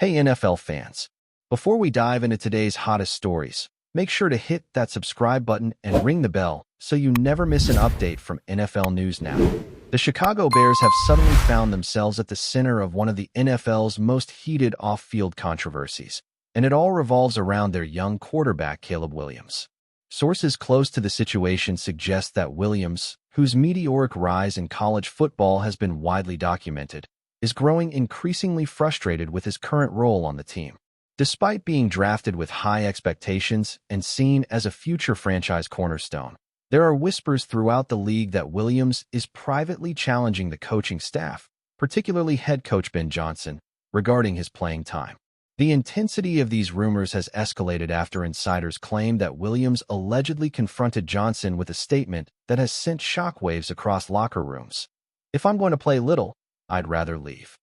Hey NFL fans, before we dive into today's hottest stories, make sure to hit that subscribe button and ring the bell so you never miss an update from NFL News Now. The Chicago Bears have suddenly found themselves at the center of one of the NFL's most heated off-field controversies, and it all revolves around their young quarterback Caleb Williams. Sources close to the situation suggest that Williams, whose meteoric rise in college football has been widely documented, is growing increasingly frustrated with his current role on the team. Despite being drafted with high expectations and seen as a future franchise cornerstone, there are whispers throughout the league that Williams is privately challenging the coaching staff, particularly head coach Ben Johnson, regarding his playing time. The intensity of these rumors has escalated after insiders claim that Williams allegedly confronted Johnson with a statement that has sent shockwaves across locker rooms. "If I'm going to play little, I'd rather leave."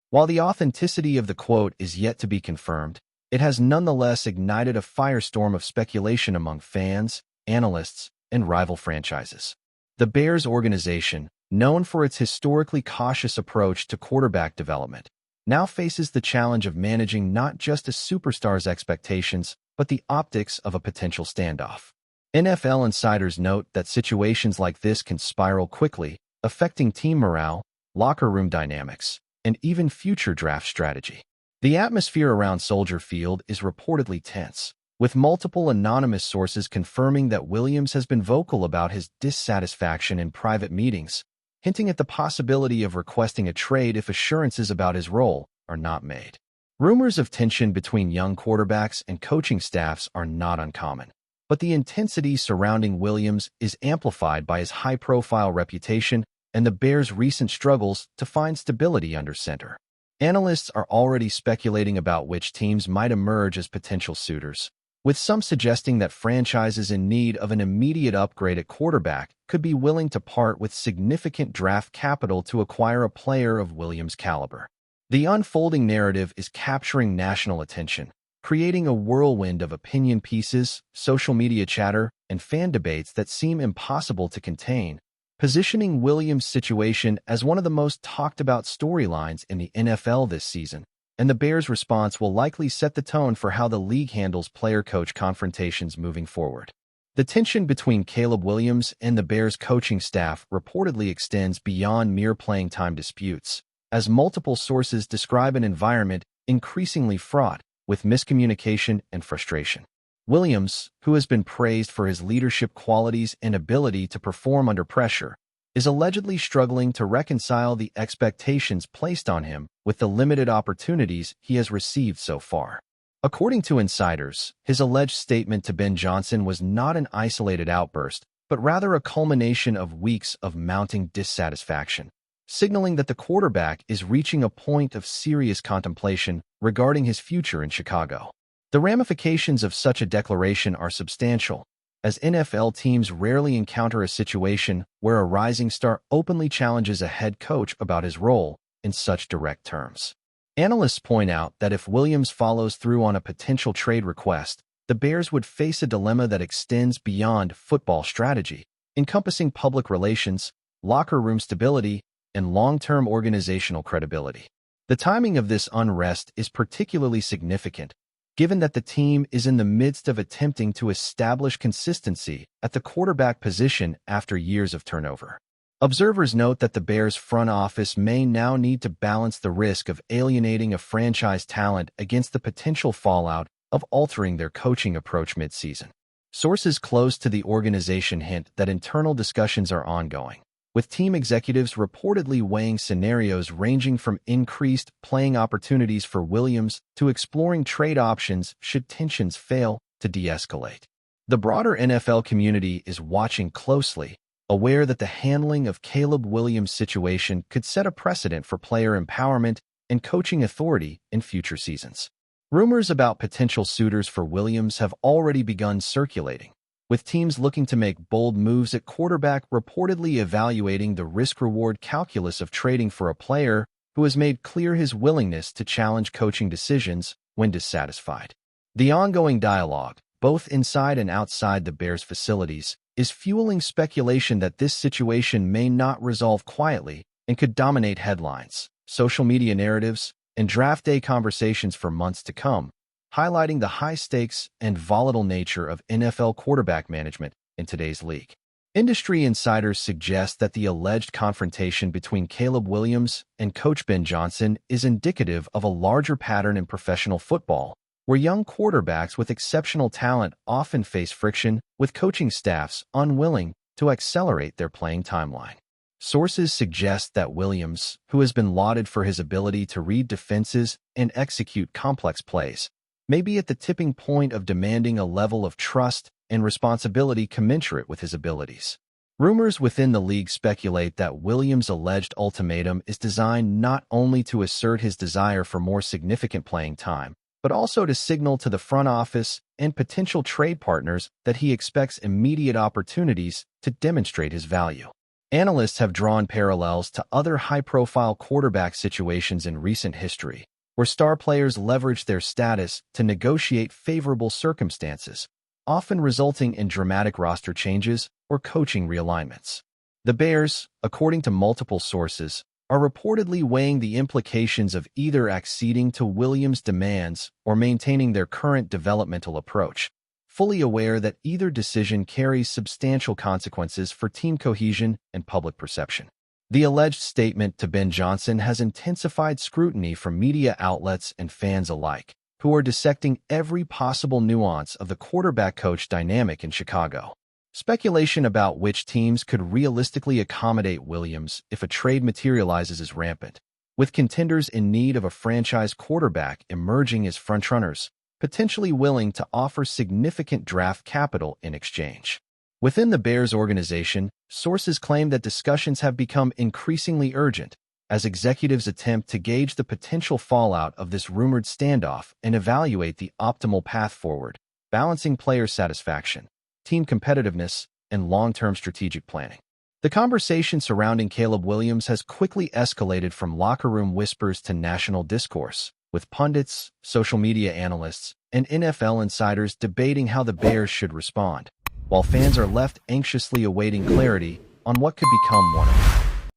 While the authenticity of the quote is yet to be confirmed, it has nonetheless ignited a firestorm of speculation among fans, analysts, and rival franchises. The Bears organization, known for its historically cautious approach to quarterback development, now faces the challenge of managing not just a superstar's expectations, but the optics of a potential standoff. NFL insiders note that situations like this can spiral quickly, affecting team morale, locker room dynamics, and even future draft strategy. The atmosphere around Soldier Field is reportedly tense, with multiple anonymous sources confirming that Williams has been vocal about his dissatisfaction in private meetings, hinting at the possibility of requesting a trade if assurances about his role are not made. Rumors of tension between young quarterbacks and coaching staffs are not uncommon, but the intensity surrounding Williams is amplified by his high-profile reputation and the Bears' recent struggles to find stability under center. Analysts are already speculating about which teams might emerge as potential suitors, with some suggesting that franchises in need of an immediate upgrade at quarterback could be willing to part with significant draft capital to acquire a player of Williams' caliber. The unfolding narrative is capturing national attention, creating a whirlwind of opinion pieces, social media chatter, and fan debates that seem impossible to contain, positioning Williams' situation as one of the most talked-about storylines in the NFL this season, and the Bears' response will likely set the tone for how the league handles player-coach confrontations moving forward. The tension between Caleb Williams and the Bears' coaching staff reportedly extends beyond mere playing time disputes, as multiple sources describe an environment increasingly fraught with miscommunication and frustration. Williams, who has been praised for his leadership qualities and ability to perform under pressure, is allegedly struggling to reconcile the expectations placed on him with the limited opportunities he has received so far. According to insiders, his alleged statement to Ben Johnson was not an isolated outburst, but rather a culmination of weeks of mounting dissatisfaction, signaling that the quarterback is reaching a point of serious contemplation regarding his future in Chicago. The ramifications of such a declaration are substantial, as NFL teams rarely encounter a situation where a rising star openly challenges a head coach about his role in such direct terms. Analysts point out that if Williams follows through on a potential trade request, the Bears would face a dilemma that extends beyond football strategy, encompassing public relations, locker room stability, and long-term organizational credibility. The timing of this unrest is particularly significant, given that the team is in the midst of attempting to establish consistency at the quarterback position after years of turnover. Observers note that the Bears' front office may now need to balance the risk of alienating a franchise talent against the potential fallout of altering their coaching approach mid-season. Sources close to the organization hint that internal discussions are ongoing, with team executives reportedly weighing scenarios ranging from increased playing opportunities for Williams to exploring trade options should tensions fail to de-escalate. The broader NFL community is watching closely, aware that the handling of Caleb Williams' situation could set a precedent for player empowerment and coaching authority in future seasons. Rumors about potential suitors for Williams have already begun circulating, with teams looking to make bold moves at quarterback reportedly evaluating the risk-reward calculus of trading for a player who has made clear his willingness to challenge coaching decisions when dissatisfied. The ongoing dialogue, both inside and outside the Bears' facilities, is fueling speculation that this situation may not resolve quietly and could dominate headlines, social media narratives, and draft day conversations for months to come, highlighting the high stakes and volatile nature of NFL quarterback management in today's league. Industry insiders suggest that the alleged confrontation between Caleb Williams and coach Ben Johnson is indicative of a larger pattern in professional football, where young quarterbacks with exceptional talent often face friction with coaching staffs unwilling to accelerate their playing timeline. Sources suggest that Williams, who has been lauded for his ability to read defenses and execute complex plays, may be at the tipping point of demanding a level of trust and responsibility commensurate with his abilities. Rumors within the league speculate that Williams' alleged ultimatum is designed not only to assert his desire for more significant playing time, but also to signal to the front office and potential trade partners that he expects immediate opportunities to demonstrate his value. Analysts have drawn parallels to other high-profile quarterback situations in recent history, where star players leverage their status to negotiate favorable circumstances, often resulting in dramatic roster changes or coaching realignments. The Bears, according to multiple sources, are reportedly weighing the implications of either acceding to Williams' demands or maintaining their current developmental approach, fully aware that either decision carries substantial consequences for team cohesion and public perception. The alleged statement to Ben Johnson has intensified scrutiny from media outlets and fans alike, who are dissecting every possible nuance of the quarterback-coach dynamic in Chicago. Speculation about which teams could realistically accommodate Williams if a trade materializes is rampant, with contenders in need of a franchise quarterback emerging as frontrunners, potentially willing to offer significant draft capital in exchange. Within the Bears organization, sources claim that discussions have become increasingly urgent as executives attempt to gauge the potential fallout of this rumored standoff and evaluate the optimal path forward, balancing player satisfaction, team competitiveness, and long-term strategic planning. The conversation surrounding Caleb Williams has quickly escalated from locker room whispers to national discourse, with pundits, social media analysts, and NFL insiders debating how the Bears should respond, while fans are left anxiously awaiting clarity on what could become one of the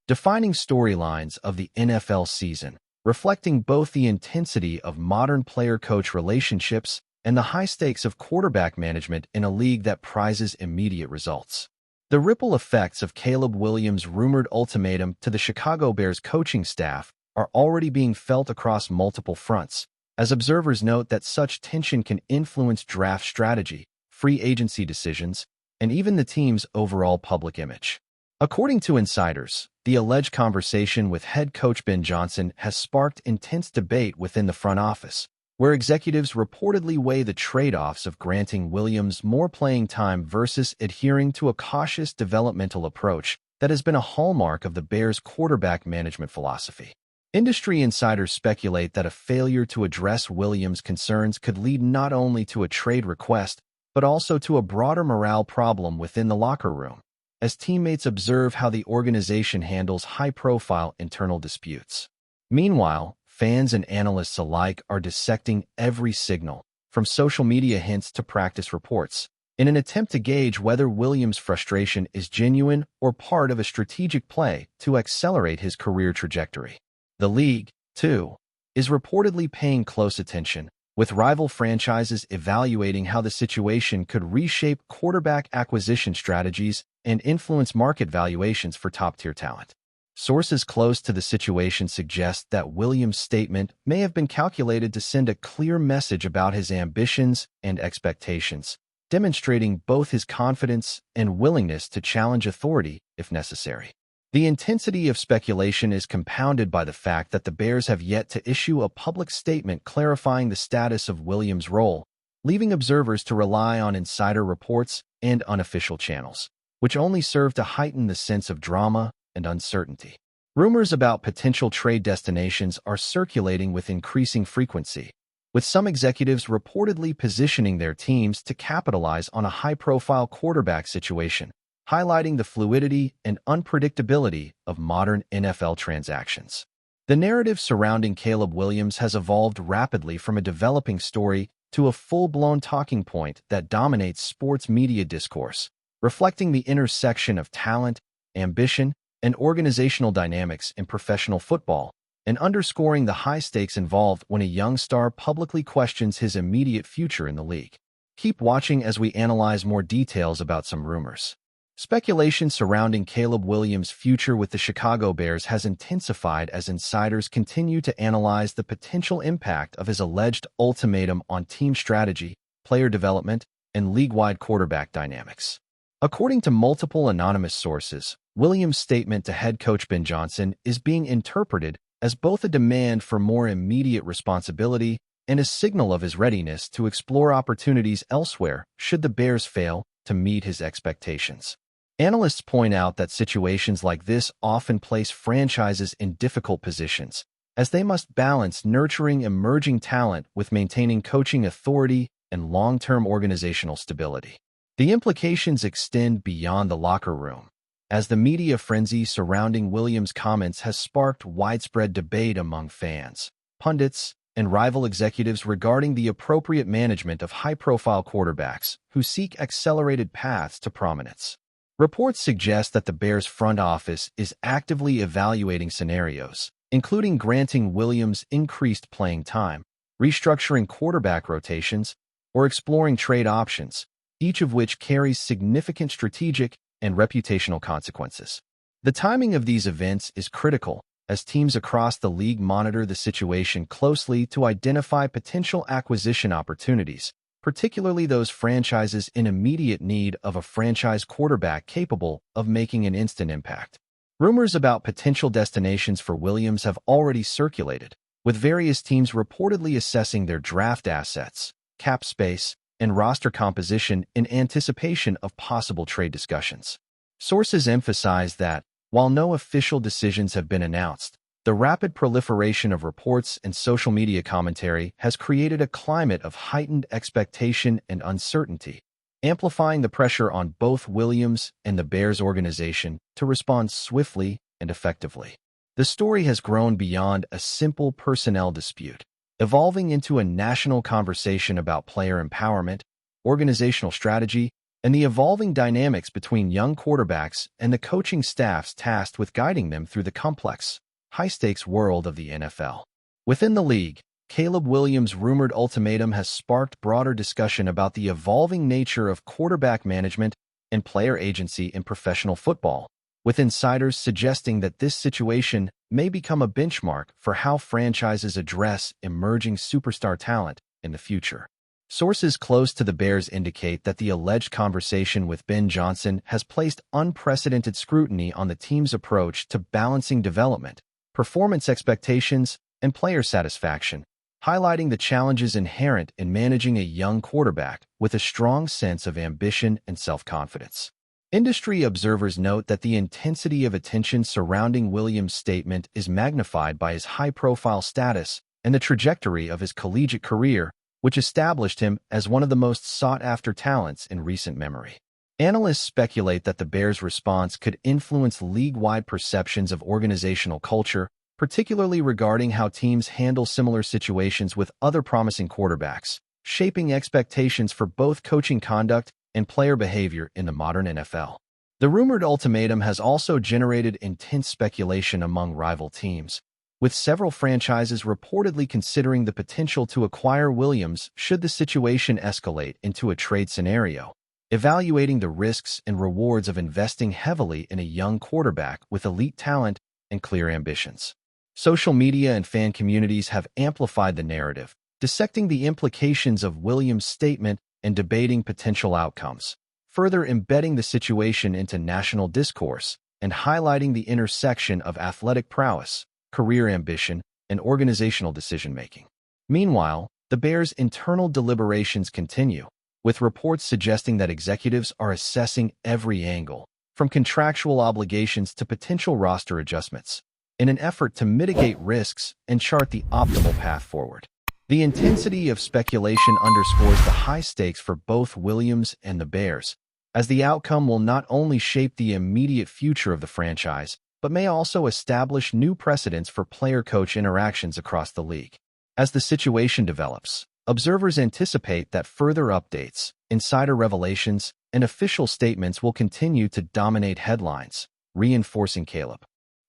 defining storylines of the NFL season, reflecting both the intensity of modern player-coach relationships and the high stakes of quarterback management in a league that prizes immediate results. The ripple effects of Caleb Williams' rumored ultimatum to the Chicago Bears coaching staff are already being felt across multiple fronts, as observers note that such tension can influence draft strategy, free agency decisions, and even the team's overall public image. According to insiders, the alleged conversation with head coach Ben Johnson has sparked intense debate within the front office, where executives reportedly weigh the trade-offs of granting Williams more playing time versus adhering to a cautious developmental approach that has been a hallmark of the Bears' quarterback management philosophy. Industry insiders speculate that a failure to address Williams' concerns could lead not only to a trade request, but also to a broader morale problem within the locker room, as teammates observe how the organization handles high-profile internal disputes. Meanwhile, fans and analysts alike are dissecting every signal, from social media hints to practice reports, in an attempt to gauge whether Williams' frustration is genuine or part of a strategic play to accelerate his career trajectory. The league, too, is reportedly paying close attention, with rival franchises evaluating how the situation could reshape quarterback acquisition strategies and influence market valuations for top-tier talent. Sources close to the situation suggest that Williams' statement may have been calculated to send a clear message about his ambitions and expectations, demonstrating both his confidence and willingness to challenge authority if necessary. The intensity of speculation is compounded by the fact that the Bears have yet to issue a public statement clarifying the status of Williams' role, leaving observers to rely on insider reports and unofficial channels, which only serve to heighten the sense of drama and uncertainty. Rumors about potential trade destinations are circulating with increasing frequency, with some executives reportedly positioning their teams to capitalize on a high-profile quarterback situation, highlighting the fluidity and unpredictability of modern NFL transactions. The narrative surrounding Caleb Williams has evolved rapidly from a developing story to a full-blown talking point that dominates sports media discourse, reflecting the intersection of talent, ambition, and organizational dynamics in professional football and underscoring the high stakes involved when a young star publicly questions his immediate future in the league. Keep watching as we analyze more details about some rumors. Speculation surrounding Caleb Williams' future with the Chicago Bears has intensified as insiders continue to analyze the potential impact of his alleged ultimatum on team strategy, player development, and league-wide quarterback dynamics. According to multiple anonymous sources, Williams' statement to head coach Ben Johnson is being interpreted as both a demand for more immediate responsibility and a signal of his readiness to explore opportunities elsewhere should the Bears fail to meet his expectations. Analysts point out that situations like this often place franchises in difficult positions, as they must balance nurturing emerging talent with maintaining coaching authority and long-term organizational stability. The implications extend beyond the locker room, as the media frenzy surrounding Williams' comments has sparked widespread debate among fans, pundits, and rival executives regarding the appropriate management of high-profile quarterbacks who seek accelerated paths to prominence. Reports suggest that the Bears' front office is actively evaluating scenarios, including granting Williams increased playing time, restructuring quarterback rotations, or exploring trade options, each of which carries significant strategic and reputational consequences. The timing of these events is critical, as teams across the league monitor the situation closely to identify potential acquisition opportunities, particularly those franchises in immediate need of a franchise quarterback capable of making an instant impact. Rumors about potential destinations for Williams have already circulated, with various teams reportedly assessing their draft assets, cap space, and roster composition in anticipation of possible trade discussions. Sources emphasize that, while no official decisions have been announced, the rapid proliferation of reports and social media commentary has created a climate of heightened expectation and uncertainty, amplifying the pressure on both Williams and the Bears organization to respond swiftly and effectively. The story has grown beyond a simple personnel dispute, evolving into a national conversation about player empowerment, organizational strategy, and the evolving dynamics between young quarterbacks and the coaching staffs tasked with guiding them through the complex, high-stakes world of the NFL. Within the league, Caleb Williams' rumored ultimatum has sparked broader discussion about the evolving nature of quarterback management and player agency in professional football, with insiders suggesting that this situation may become a benchmark for how franchises address emerging superstar talent in the future. Sources close to the Bears indicate that the alleged conversation with Ben Johnson has placed unprecedented scrutiny on the team's approach to balancing development, performance expectations, and player satisfaction, highlighting the challenges inherent in managing a young quarterback with a strong sense of ambition and self-confidence. Industry observers note that the intensity of attention surrounding Williams' statement is magnified by his high-profile status and the trajectory of his collegiate career, which established him as one of the most sought-after talents in recent memory. Analysts speculate that the Bears' response could influence league-wide perceptions of organizational culture, particularly regarding how teams handle similar situations with other promising quarterbacks, shaping expectations for both coaching conduct and player behavior in the modern NFL. The rumored ultimatum has also generated intense speculation among rival teams, with several franchises reportedly considering the potential to acquire Williams should the situation escalate into a trade scenario, evaluating the risks and rewards of investing heavily in a young quarterback with elite talent and clear ambitions. Social media and fan communities have amplified the narrative, dissecting the implications of Williams' statement and debating potential outcomes, further embedding the situation into national discourse and highlighting the intersection of athletic prowess, career ambition, and organizational decision-making. Meanwhile, the Bears' internal deliberations continue, with reports suggesting that executives are assessing every angle, from contractual obligations to potential roster adjustments, in an effort to mitigate risks and chart the optimal path forward. The intensity of speculation underscores the high stakes for both Williams and the Bears, as the outcome will not only shape the immediate future of the franchise, but may also establish new precedents for player-coach interactions across the league. As the situation develops, observers anticipate that further updates, insider revelations, and official statements will continue to dominate headlines, reinforcing Caleb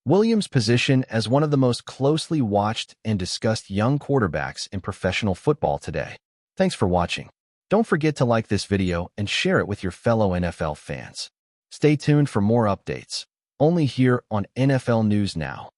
Williams' position as one of the most closely watched and discussed young quarterbacks in professional football today. Thanks for watching. Don't forget to like this video and share it with your fellow NFL fans. Stay tuned for more updates, only here on NFL News Now.